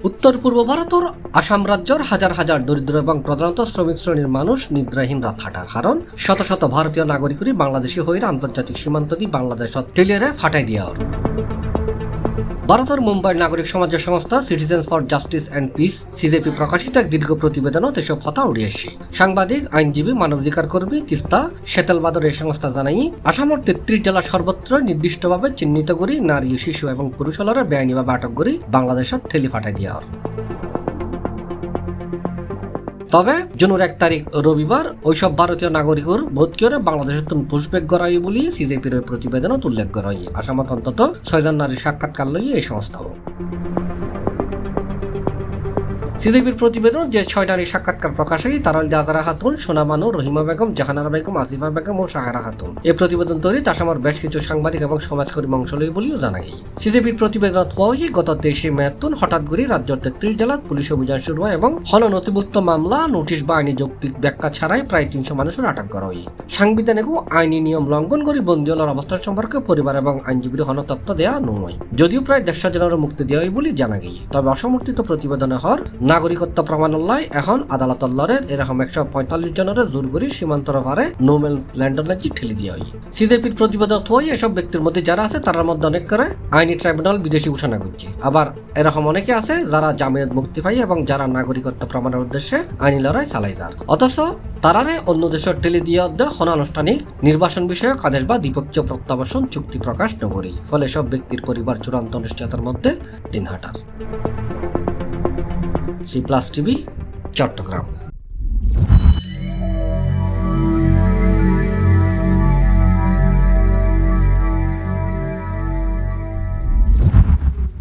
উত্তর পূর্ব ভারতের আসাম রাজ্যের হাজার হাজার দরিদ্র এবং প্রধানত শ্রমিক শ্রেণীর মানুষ নিদ্রাহীন রাত হাঁটার কারণ শত শত ভারতীয় নাগরিকই বাংলাদেশি হয়ে আন্তর্জাতিক সীমান্ত দিয়ে বাংলাদেশত টেলিয়ারে ফাটাই দিয়া ভারতের মুম্বাইয়ের নাগরিক সমাজ সংস্থা citizens for justice and piece CJP প্রকাশিত এক দীর্ঘ প্রতিবেদনত এসব কথা উড়িয়েছে। সাংবাদিক, আইনজীবী, মানবাধিকার কর্মী তিস্তা শেতালবাদর এই সংস্থা জানাই আসামের 33 জেলা সর্বত্র নির্দিষ্টভাবে চিহ্নিত করি নারী, শিশু এবং পুরুষ হলরে বেআইনিভাবে আটক করি বাংলাদেশত ঠেলি ফাটাই দিয়া তবে জুনের 1 তারিখ রবিবার ওইসব ভারতীয় নাগরিকের বোধ করে বাংলাদেশের পুষবেগ গড়াই বলি সিজেপির ওই প্রতিবেদনত উল্লেখ করা হয়। আসামত অন্তত 6 জন নারীর সাক্ষাৎকার লইয়ে এই সংস্থা সিজেপির প্রতিবেদন যে 6 নারীর সাক্ষাৎকার প্রকাশ হয় তারা হল আজারা খাতুন, সোনা মানু, রহিমা বেগম, জাহানারা বেগম, আসিফা বেগম ও সাহারা খাতুন। এই প্রতিবেদন তৈরি আসামের বেশ কিছু সাংবাদিক এবং সমাজকর্মী অংশ লই বলেও জানা গেছে। সিজেপির প্রতিবেদন হওয়া হয়েছে গত 23 মে হঠাৎ করে রাজ্যের 33 জেলাত পুলিশ অভিযান শুরু হয় এবং নথিভুক্ত মামলা, নোটিশ বা আইনি যৌক্তিক ব্যাখ্যা ছাড়াই প্রায় 300 মানুষের আটক করা হয়। সাংবিধানিক আইনি নিয়ম লঙ্ঘন করে বন্দীওয়ালার অবস্থান সম্পর্কে পরিবার এবং আইনজীবীর তথ্য দেওয়া নয়, যদিও প্রায় 150 জনের মুক্তি দেওয়া হয় বলে জানা গেছে। তবে অসমর্থিত প্রতিবেদনে হর নাগরিকত্ব প্রমাণ এখন আদালত এরকম 145 জনের জোর করে সীমান্তর পারে নোমেল ল্যান্ডনে ঠেলে দিয়ে হয়। সিজেপির প্রতিবেদন হয়ে এসব ব্যক্তির মধ্যে যারা আছে তার মধ্যে অনেক করে আইনি ট্রাইব্যুনাল বিদেশি ঘোষণা করছে, আবার এরকম অনেকে আছে যারা জামিয়াত মুক্তি পায় এবং যারা নাগরিকত্ব প্রমাণের উদ্দেশ্যে আইনি লড়াই চালাই যার, অথচ তারারে অন্য দেশের ঠেলে দিয়ে অনানুষ্ঠানিক নির্বাচন বিষয়ক আদেশ বা দ্বিপক্ষীয় প্রত্যাবাসন চুক্তি প্রকাশ নগরী। ফলে সব ব্যক্তির পরিবার চূড়ান্ত অনিশ্চয়তার মধ্যে দিন হাঁটার। C plus TV, Chittagong.